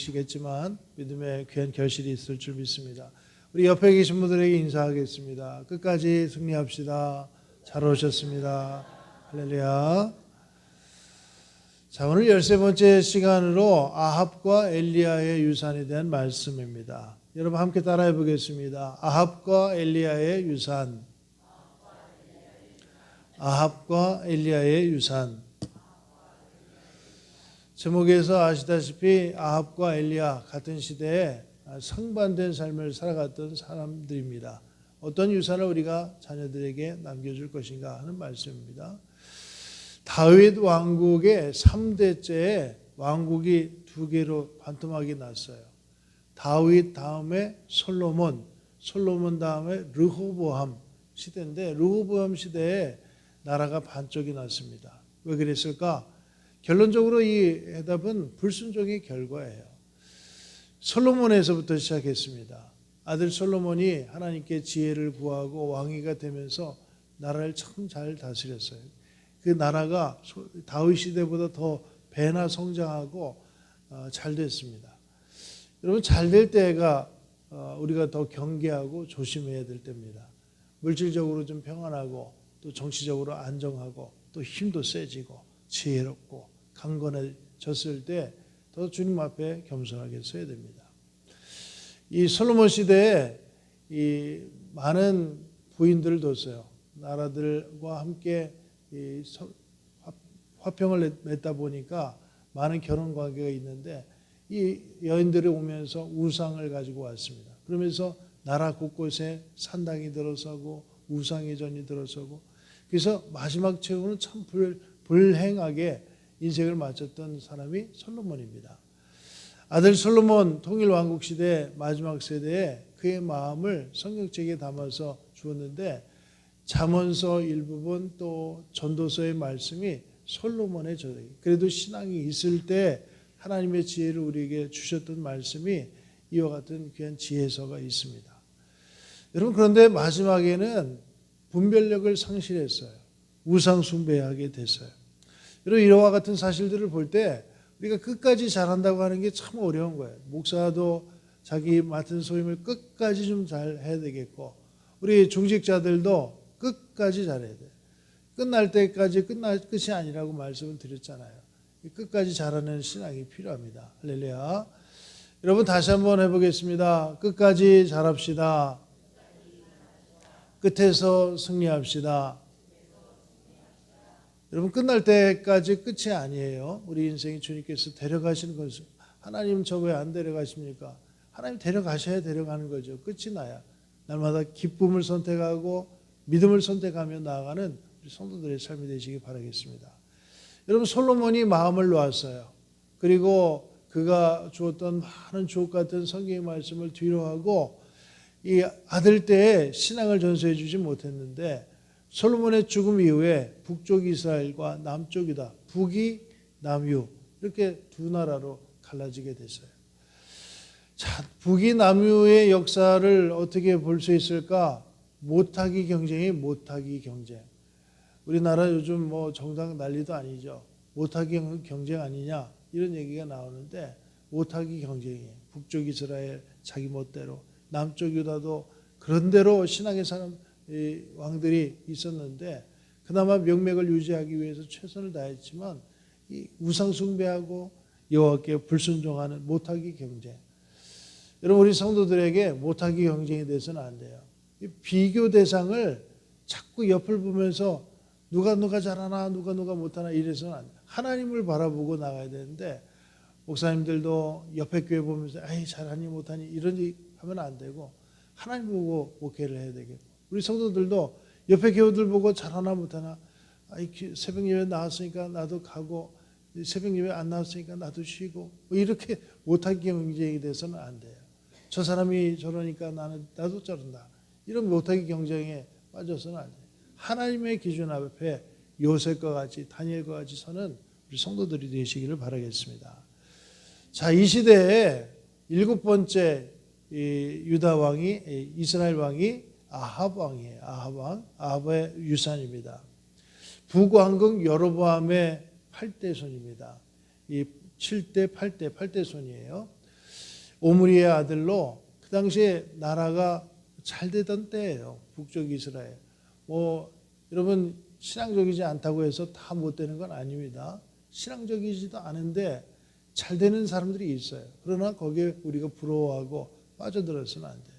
믿으시겠지만 믿음의 귀한 결실이 있을 줄 믿습니다. 우리 옆에 계신 분들에게 인사하겠습니다. 끝까지 승리합시다. 잘 오셨습니다. 할렐루야. 자, 오늘 13번째 시간으로 아합과 엘리야의 유산에 대한 말씀입니다. 여러분 함께 따라해 보겠습니다. 아합과 엘리야의 유산. 아합과 엘리야의 유산. 제목에서 아시다시피 아합과 엘리야 같은 시대에 상반된 삶을 살아갔던 사람들입니다. 어떤 유산을 우리가 자녀들에게 남겨줄 것인가 하는 말씀입니다. 다윗 왕국의 3대째에 왕국이 두 개로 반토막이 났어요. 다윗 다음에 솔로몬 다음에 르호보암 시대인데 르호보암 시대에 나라가 반쪽이 났습니다. 왜 그랬을까? 결론적으로 이 해답은 불순종의 결과예요. 솔로몬에서부터 시작했습니다. 아들 솔로몬이 하나님께 지혜를 구하고 왕위가 되면서 나라를 참 잘 다스렸어요. 그 나라가 다윗 시대보다 더 배나 성장하고 잘 됐습니다. 여러분 잘 될 때가 우리가 더 경계하고 조심해야 될 때입니다. 물질적으로 좀 평안하고 또 정치적으로 안정하고 또 힘도 세지고 지혜롭고 강건해졌을 때 더 주님 앞에 겸손하게 서야 됩니다. 이 솔로몬 시대에 이 많은 부인들을 뒀어요. 나라들과 함께 이 화평을 맺다 보니까 많은 결혼 관계가 있는데 이 여인들이 오면서 우상을 가지고 왔습니다. 그러면서 나라 곳곳에 산당이 들어서고 우상의 전이 들어서고 그래서 마지막 최후는 참 불행하게 인생을 마쳤던 사람이 솔로몬입니다. 아들 솔로몬 통일왕국 시대 마지막 세대에 그의 마음을 성경책에 담아서 주었는데 잠언서 일부분 또 전도서의 말씀이 솔로몬의 저작이 그래도 신앙이 있을 때 하나님의 지혜를 우리에게 주셨던 말씀이 이와 같은 귀한 지혜서가 있습니다. 여러분 그런데 마지막에는 분별력을 상실했어요. 우상 숭배하게 됐어요. 여러분 이와 같은 사실들을 볼 때 우리가 끝까지 잘한다고 하는 게 참 어려운 거예요. 목사도 자기 맡은 소임을 끝까지 좀 잘 해야 되겠고 우리 중직자들도 끝까지 잘해야 돼요. 끝날 때까지 끝이 아니라고 말씀을 드렸잖아요. 끝까지 잘하는 신앙이 필요합니다. 할렐루야. 여러분 다시 한번 해보겠습니다. 끝까지 잘합시다. 끝에서 승리합시다. 여러분 끝날 때까지 끝이 아니에요. 우리 인생이 주님께서 데려가시는 것은 하나님 저 왜 안 데려가십니까? 하나님 데려가셔야 데려가는 거죠. 끝이 나야 날마다 기쁨을 선택하고 믿음을 선택하며 나아가는 우리 성도들의 삶이 되시기 바라겠습니다. 여러분 솔로몬이 마음을 놓았어요. 그리고 그가 주었던 많은 주옥 같은 성경의 말씀을 뒤로하고 이 아들 때에 신앙을 전수해 주지 못했는데 솔로몬의 죽음 이후에 북쪽 이스라엘과 남쪽 유다, 북이 남유 이렇게 두 나라로 갈라지게 됐어요. 자, 북이 남유의 역사를 어떻게 볼 수 있을까? 못하기 경쟁이 못하기 경쟁. 우리나라 요즘 뭐 정당 난리도 아니죠. 못하기 경쟁 아니냐 이런 얘기가 나오는데 못하기 경쟁이에요. 북쪽 이스라엘 자기 멋대로 남쪽 유다도 그런 대로 신앙의 사람 왕들이 있었는데 그나마 명맥을 유지하기 위해서 최선을 다했지만 이 우상 숭배하고 여호와께 불순종하는 못하기 경쟁. 여러분 우리 성도들에게 못하기 경쟁이 돼서는 안 돼요. 이 비교 대상을 자꾸 옆을 보면서 누가 잘하나 누가 못하나 이래서는 안 돼요. 하나님을 바라보고 나가야 되는데 목사님들도 옆에 교회 보면서 아이 잘하니 못하니 이런 얘기 하면 안 되고 하나님 보고 목회를 해야 되겠고 우리 성도들도 옆에 교우들 보고 잘하나 못하나 새벽 예배 나왔으니까 나도 가고 새벽 예배 안 나왔으니까 나도 쉬고 뭐 이렇게 못하기 경쟁이 돼서는 안 돼요. 저 사람이 저러니까 나도 저런다. 이런 못하기 경쟁에 빠져서는 안 돼요. 하나님의 기준 앞에 요셉과 같이 다니엘과 같이 서는 우리 성도들이 되시기를 바라겠습니다. 자, 이 시대에 7번째 유다 왕이 이스라엘 왕이 아합 왕이에요. 아합 왕, 아합의 유산입니다. 북왕국 여로보암의 8대 손입니다. 이 7대, 8대 손이에요. 오므리의 아들로 그 당시에 나라가 잘 되던 때예요. 북쪽 이스라엘. 여러분 신앙적이지 않다고 해서 다 못 되는 건 아닙니다. 신앙적이지도 않은데 잘 되는 사람들이 있어요. 그러나 거기에 우리가 부러워하고 빠져들어서는 안 돼요.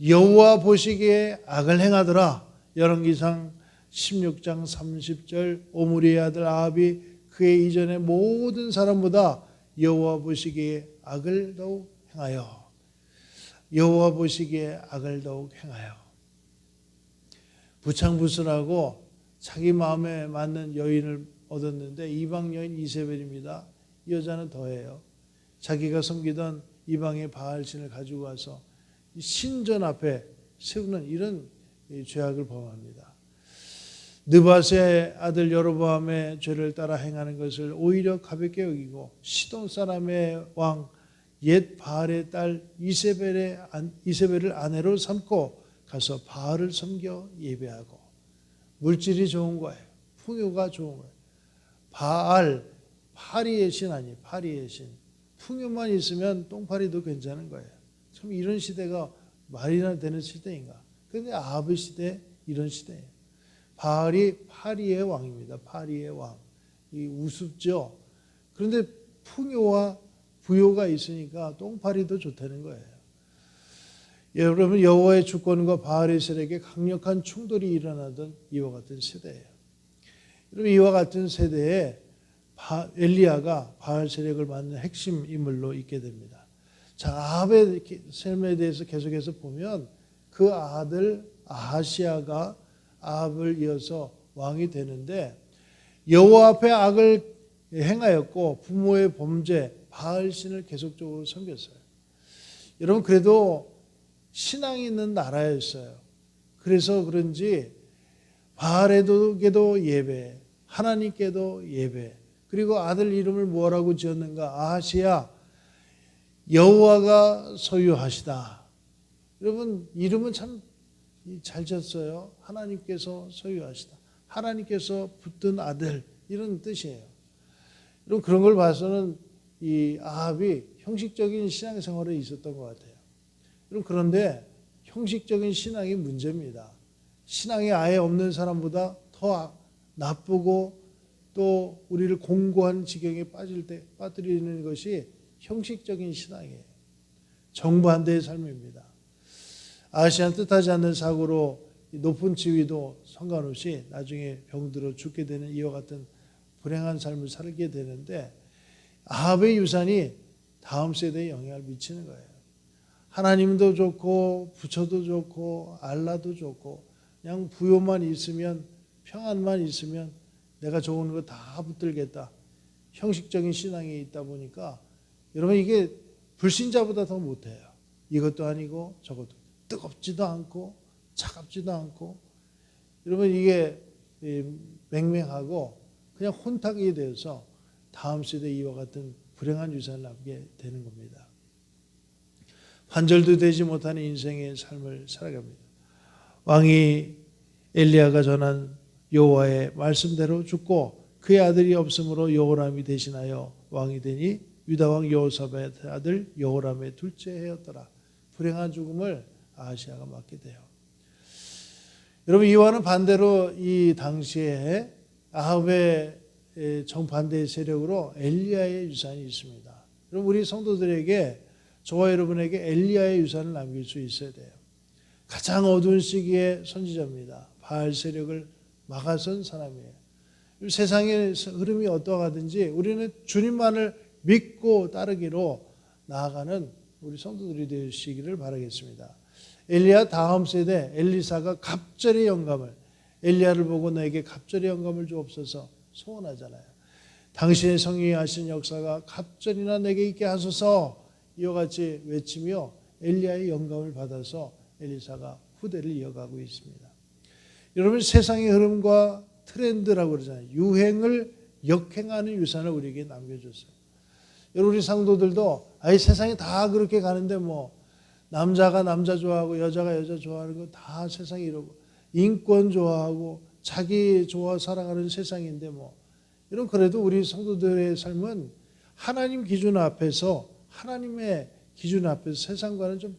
여호와 보시기에 악을 행하더라. 열왕기상 16장 30절 오므리의 아들 아합이 그의 이전의 모든 사람보다 여호와 보시기에 악을 더욱 행하여 여호와 보시기에 악을 더욱 행하여 부창부순하고 자기 마음에 맞는 여인을 얻었는데 이방 여인 이세벨입니다. 이 여자는 더해요. 자기가 섬기던 이방의 바알신을 가지고 와서 신전 앞에 세우는 이런 죄악을 범합니다. 느밧의 아들 여로보암의 죄를 따라 행하는 것을 오히려 가볍게 여기고 시돈 사람의 왕 옛 바알의 딸 이세벨을 아내로 삼고 가서 바알을 섬겨 예배하고 물질이 좋은 거예요. 풍요가 좋은 거예요. 바알, 파리의 신 아니에요. 파리의 신. 풍요만 있으면 똥파리도 괜찮은 거예요. 참 이런 시대가 말이나 되는 시대인가. 그런데 아합의 시대 이런 시대예요. 바알이 파리의 왕입니다. 파리의 왕. 이 우습죠. 그런데 풍요와 부요가 있으니까 똥파리도 좋다는 거예요. 여러분 여호와의 주권과 바알의 세력에 강력한 충돌이 일어나던 이와 같은 세대예요. 여러분 이와 같은 세대에 엘리야가 바알 세력을 맡는 핵심 인물로 있게 됩니다. 자, 아합의 삶에 대해서 계속해서 보면 그 아들 아하시아가 아합을 이어서 왕이 되는데 여호와 앞에 악을 행하였고 부모의 범죄 바알신을 계속적으로 섬겼어요. 여러분 그래도 신앙이 있는 나라였어요. 그래서 그런지 바알에게도 예배, 하나님께도 예배, 그리고 아들 이름을 뭐라고 지었는가? 아하시야, 여호와가 소유하시다. 여러분 이름은 참 잘 지었어요. 하나님께서 소유하시다. 하나님께서 붙든 아들 이런 뜻이에요. 여러분 그런 걸 봐서는 이 아합이 형식적인 신앙생활에 있었던 것 같아요. 여러분 그런데 형식적인 신앙이 문제입니다. 신앙이 아예 없는 사람보다 더 나쁘고 또 우리를 공고한 지경에 빠뜨리는 것이 형식적인 신앙이에요. 정반대의 삶입니다. 아하시아는 뜻하지 않는 사고로 높은 지위도 상관없이 나중에 병들어 죽게 되는 이와 같은 불행한 삶을 살게 되는데 아합의 유산이 다음 세대에 영향을 미치는 거예요. 하나님도 좋고 부처도 좋고 알라도 좋고 그냥 부요만 있으면 평안만 있으면 내가 좋은 거 다 붙들겠다. 형식적인 신앙이 있다 보니까 여러분 이게 불신자보다 더 못해요. 이것도 아니고 저것도 뜨겁지도 않고 차갑지도 않고 여러분 이게 맹맹하고 그냥 혼탁이 되어서 다음 세대 이와 같은 불행한 유산을 남게 되는 겁니다. 반절도 되지 못하는 인생의 삶을 살아갑니다. 왕이 엘리야가 전한 여호와의 말씀대로 죽고 그의 아들이 없으므로 여호람이 대신하여 왕이 되니 유다 왕 여호사밧의 아들 여호람의 둘째 해였더라. 불행한 죽음을 아하시아가 맞게 돼요. 여러분 이와는 반대로 이 당시에 아합의 정반대의 세력으로 엘리야의 유산이 있습니다. 여러분 우리 성도들에게 저와 여러분에게 엘리야의 유산을 남길 수 있어야 돼요. 가장 어두운 시기의 선지자입니다. 바알 세력을 막아선 사람이에요. 세상의 흐름이 어떠하든지 우리는 주님만을 믿고 따르기로 나아가는 우리 성도들이 되시기를 바라겠습니다. 엘리야 다음 세대 엘리사가 갑절의 영감을 엘리야를 보고 내게 갑절의 영감을 주옵소서 소원하잖아요. 당신의 성령하신 역사가 갑절이나 내게 있게 하소서 이와 같이 외치며 엘리야의 영감을 받아서 엘리사가 후대를 이어가고 있습니다. 여러분 세상의 흐름과 트렌드라고 그러잖아요. 유행을 역행하는 유산을 우리에게 남겨줬어요. 여러분 우리 상도들도 아이 세상이 다 그렇게 가는데 뭐 남자가 남자 좋아하고 여자가 여자 좋아하는 거 다 세상이 이러고 인권 좋아하고 자기 좋아 살아가는 세상인데 뭐 이런 그래도 우리 성도들의 삶은 하나님 기준 앞에서 하나님의 기준 앞에서 세상과는 좀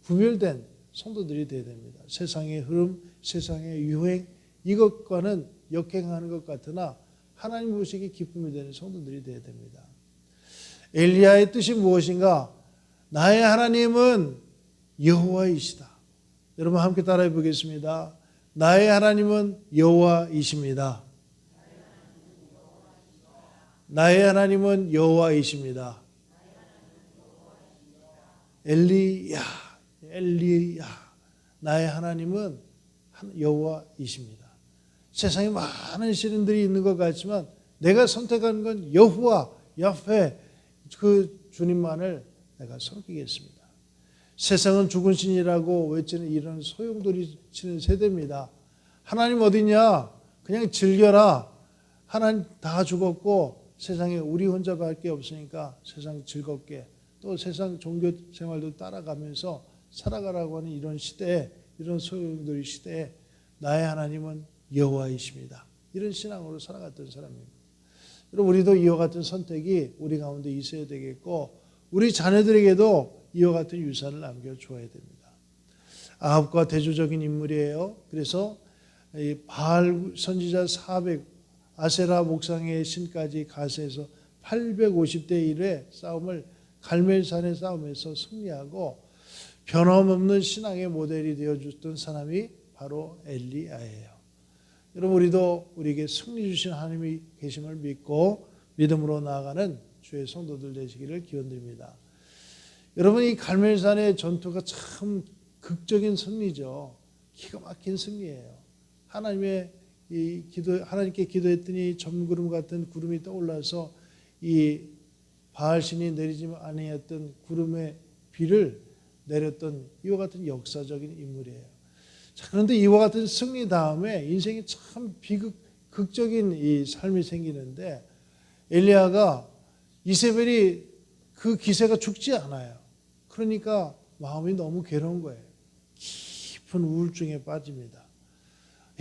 구별된 성도들이 되어야 됩니다. 세상의 흐름, 세상의 유행 이것과는 역행하는 것 같으나 하나님 보시기에 기쁨이 되는 성도들이 되어야 됩니다. 엘리야의 뜻이 무엇인가? 나의 하나님은 여호와이시다. 여러분 함께 따라해 보겠습니다. 나의 하나님은 여호와이십니다. 나의 하나님은 여호와이십니다. 엘리야, 나의 하나님은 여호와이십니다. 세상에 많은 신들이 있는 것 같지만 내가 선택한 건 여호와, 야훼 그 주님만을 내가 섬기겠습니다. 세상은 죽은 신이라고 외치는 이런 소용돌이 치는 세대입니다. 하나님 어디냐? 그냥 즐겨라. 하나님 다 죽었고 세상에 우리 혼자밖에 없으니까 세상 즐겁게 또 세상 종교 생활도 따라가면서 살아가라고 하는 이런 시대에, 이런 소용돌이 시대에 나의 하나님은 여호와이십니다. 이런 신앙으로 살아갔던 사람입니다. 여러분 우리도 이와 같은 선택이 우리 가운데 있어야 되겠고 우리 자녀들에게도 이와 같은 유산을 남겨줘야 됩니다. 아합과 대조적인 인물이에요. 그래서 바알 선지자 400, 아세라 목상의 신까지 가세해서 850대 1의 싸움을 갈멜산의 싸움에서 승리하고 변함없는 신앙의 모델이 되어줬던 사람이 바로 엘리야예요. 여러분 우리도 우리에게 승리 주신 하나님이 계심을 믿고 믿음으로 나아가는 주의 성도들 되시기를 기원드립니다. 여러분 이 갈멜산의 전투가 참 극적인 승리죠. 기가 막힌 승리예요. 하나님께 기도했더니 점구름 같은 구름이 떠올라서 이 바알신이 내리지 아니했던 구름의 비를 내렸던 이와 같은 역사적인 인물이에요. 자, 그런데 이와 같은 승리 다음에 인생이 참 극적인 이 삶이 생기는데 엘리야가 이세벨이 그 기세가 죽지 않아요. 그러니까 마음이 너무 괴로운 거예요. 깊은 우울증에 빠집니다.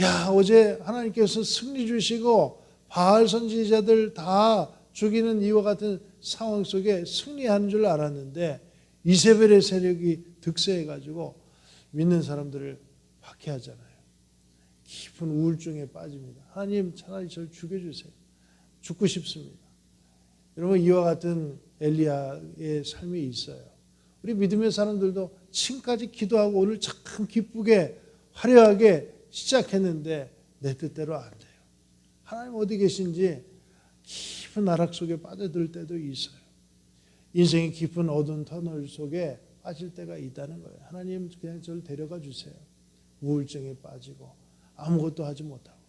야, 어제 하나님께서 승리 주시고 바알 선지자들 다 죽이는 이와 같은 상황 속에 승리하는 줄 알았는데 이세벨의 세력이 득세해가지고 믿는 사람들을 박해하잖아요. 깊은 우울증에 빠집니다. 하나님 차라리 저를 죽여주세요. 죽고 싶습니다. 여러분 이와 같은 엘리야의 삶이 있어요. 우리 믿음의 사람들도 지금까지 기도하고 오늘 참 기쁘게 화려하게 시작했는데 내 뜻대로 안 돼요. 하나님 어디 계신지 깊은 나락 속에 빠져들 때도 있어요. 인생의 깊은 어두운 터널 속에 빠질 때가 있다는 거예요. 하나님 그냥 저를 데려가 주세요. 우울증에 빠지고 아무것도 하지 못하고.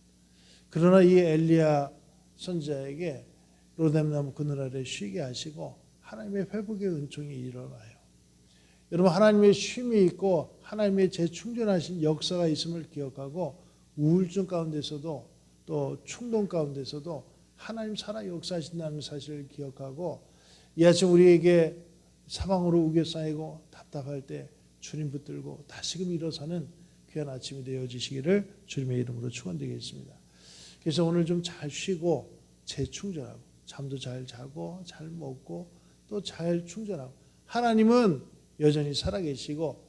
그러나 이 엘리야 선지자에게 로뎀나무 그늘 아래 쉬게 하시고 하나님의 회복의 은총이 일어나요. 여러분 하나님의 쉼이 있고 하나님의 재충전하신 역사가 있음을 기억하고 우울증 가운데서도 또 충동 가운데서도 하나님 살아 역사하신다는 사실을 기억하고 이 아침 우리에게 사방으로 우겨싸이고 답답할 때 주님 붙들고 다시금 일어서는 귀한 아침이 되어지시기를 주님의 이름으로 축원드리겠습니다. 그래서 오늘 좀 잘 쉬고 재충전하고 잠도 잘 자고 잘 먹고 또 잘 충전하고 하나님은 여전히 살아계시고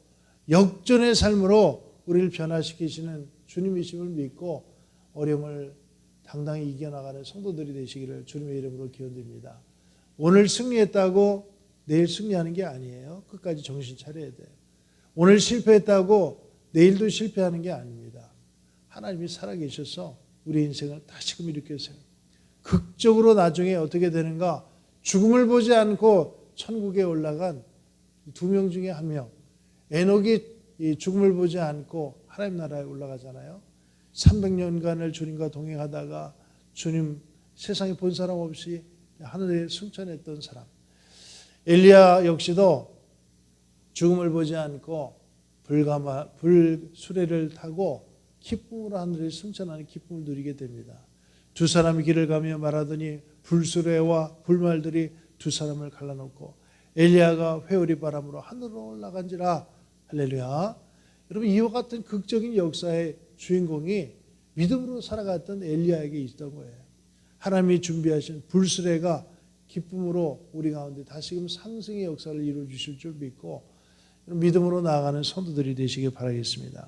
역전의 삶으로 우리를 변화시키시는 주님이심을 믿고 어려움을 당당히 이겨나가는 성도들이 되시기를 주님의 이름으로 기원드립니다. 오늘 승리했다고 내일 승리하는 게 아니에요. 끝까지 정신 차려야 돼요. 오늘 실패했다고 내일도 실패하는 게 아닙니다. 하나님이 살아계셔서 우리 인생을 다시금 일으켜세요. 극적으로 나중에 어떻게 되는가? 죽음을 보지 않고 천국에 올라간 2명 중에 1명. 에녹이 죽음을 보지 않고 하나님 나라에 올라가잖아요. 300년간을 주님과 동행하다가 주님 세상에 본 사람 없이 하늘에 승천했던 사람. 엘리야 역시도 죽음을 보지 않고 불수레를 타고 기쁨으로 하늘에 승천하는 기쁨을 누리게 됩니다. 두 사람이 길을 가며 말하더니 불수레와 불말들이 두 사람을 갈라놓고 엘리야가 회오리 바람으로 하늘로 올라간지라. 할렐루야. 여러분 이와 같은 극적인 역사의 주인공이 믿음으로 살아갔던 엘리야에게 있던 거예요. 하나님이 준비하신 불수레가 기쁨으로 우리 가운데 다시금 상승의 역사를 이루어 주실 줄 믿고 믿음으로 나아가는 성도들이 되시길 바라겠습니다.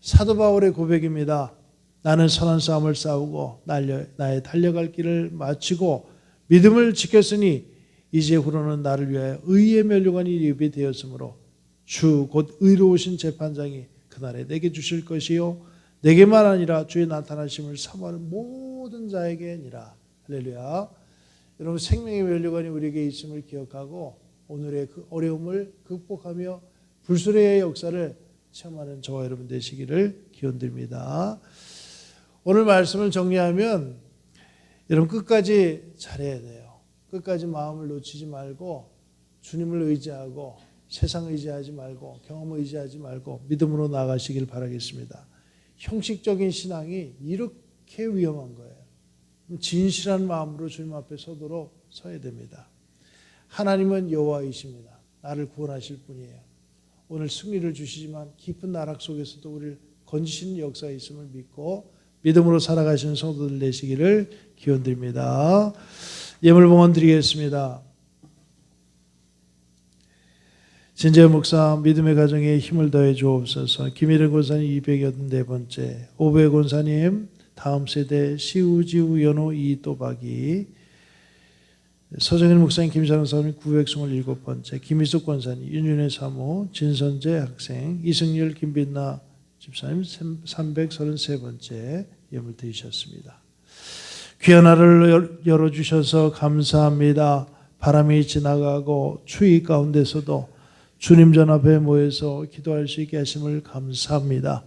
사도 바울의 고백입니다. 나는 선한 싸움을 싸우고 나의 달려갈 길을 마치고 믿음을 지켰으니 이제후로는 나를 위하여 의의 면류관이 예비되었으므로 주 곧 의로우신 재판장이 그날에 내게 주실 것이요 내게만 아니라 주의 나타나심을 사모하는 모든 자에게니라. 할렐루야. 여러분, 생명의 면류관이 우리에게 있음을 기억하고 오늘의 그 어려움을 극복하며 불순의 역사를 체험하는 저와 여러분 되시기를 기원드립니다. 오늘 말씀을 정리하면 여러분 끝까지 잘해야 돼요. 끝까지 마음을 놓치지 말고 주님을 의지하고 세상 의지하지 말고 경험 의지하지 말고 믿음으로 나아가시길 바라겠습니다. 형식적인 신앙이 이렇게 위험한 거예요. 진실한 마음으로 주님 앞에 서도록 서야 됩니다. 하나님은 여호와이십니다. 나를 구원하실 분이에요. 오늘 승리를 주시지만 깊은 나락 속에서도 우리를 건지시는 역사가 있음을 믿고 믿음으로 살아가시는 성도들 되시기를 기원드립니다. 예물봉헌 드리겠습니다. 진재현 목사 믿음의 가정에 힘을 더해 주옵소서. 김일은 권사님 284번째, 오배 권사님 다음 세대 시우지우 연호 이또박이, 서정일 목사님 김사랑 사모님 927번째, 김희숙 권사님 윤윤혜 사모 진선재 학생 이승열 김빛나 집사님 333번째 예물 드리셨습니다. 귀한 하루를 열어주셔서 감사합니다. 바람이 지나가고 추위 가운데서도 주님 전 앞에 모여서 기도할 수 있게 하심을 감사합니다.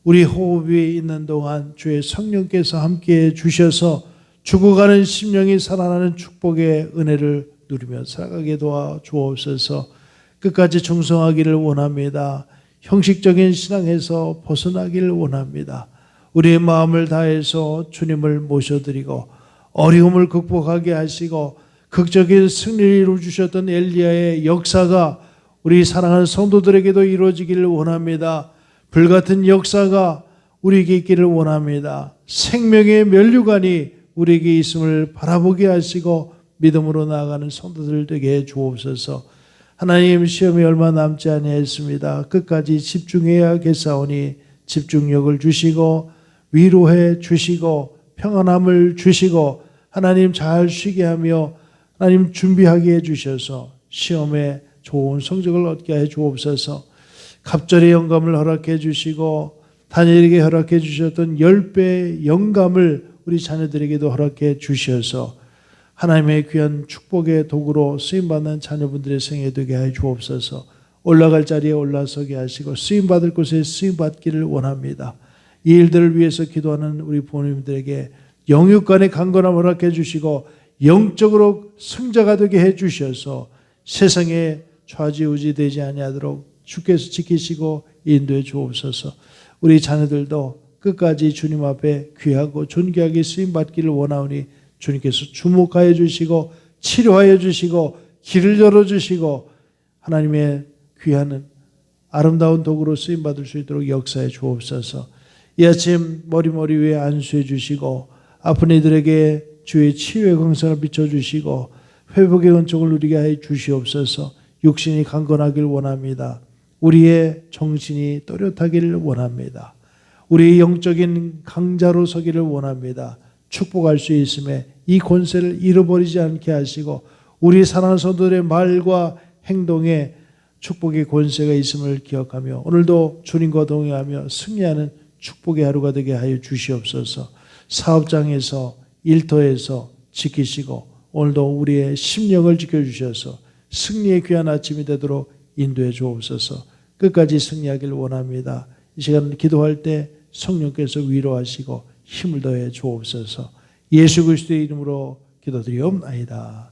우리 호흡이 있는 동안 주의 성령께서 함께해 주셔서 죽어가는 심령이 살아나는 축복의 은혜를 누리며 살아가게 도와 주옵소서. 끝까지 충성하기를 원합니다. 형식적인 신앙에서 벗어나기를 원합니다. 우리의 마음을 다해서 주님을 모셔드리고 어려움을 극복하게 하시고 극적인 승리를 이루어 주셨던 엘리야의 역사가 우리 사랑하는 성도들에게도 이루어지기를 원합니다. 불같은 역사가 우리에게 있기를 원합니다. 생명의 면류관이 우리에게 있음을 바라보게 하시고 믿음으로 나아가는 성도들 되게 주옵소서. 하나님, 시험이 얼마 남지 아니했습니다. 끝까지 집중해야겠사오니 집중력을 주시고 위로해 주시고 평안함을 주시고 하나님 잘 쉬게 하며 하나님 준비하게 해주셔서 시험에 좋은 성적을 얻게 해 주옵소서. 갑절의 영감을 허락해 주시고 다니엘에게 허락해 주셨던 10배의 영감을 우리 자녀들에게도 허락해 주셔서 하나님의 귀한 축복의 도구로 쓰임받는 자녀분들의 생애 되게 해 주옵소서. 올라갈 자리에 올라서게 하시고 쓰임받을 곳에 쓰임받기를 원합니다. 이 일들을 위해서 기도하는 우리 부모님들에게 영육간의 강건함 허락해 주시고 영적으로 승자가 되게 해 주셔서 세상에 좌지우지 되지 아니하도록 주께서 지키시고 인도해 주옵소서. 우리 자녀들도 끝까지 주님 앞에 귀하고 존귀하게 쓰임받기를 원하오니 주님께서 주목하여 주시고 치료하여 주시고 길을 열어주시고 하나님의 귀한 아름다운 도구로 쓰임받을 수 있도록 역사해 주옵소서. 이 아침 머리 위에 안수해 주시고 아픈 이들에게 주의 치유의 광선을 비춰주시고 회복의 은총을 누리게 해 주시옵소서. 육신이 강건하길 원합니다. 우리의 정신이 또렷하기를 원합니다. 우리의 영적인 강자로 서기를 원합니다. 축복할 수 있음에 이 권세를 잃어버리지 않게 하시고 우리 사랑하는 성도들의 말과 행동에 축복의 권세가 있음을 기억하며 오늘도 주님과 동행하며 승리하는 축복의 하루가 되게 하여 주시옵소서. 사업장에서 일터에서 지키시고 오늘도 우리의 심령을 지켜주셔서 승리의 귀한 아침이 되도록 인도해 주옵소서. 끝까지 승리하기를 원합니다. 이 시간 기도할 때 성령께서 위로하시고 힘을 더해 주옵소서. 예수 그리스도의 이름으로 기도드리옵나이다.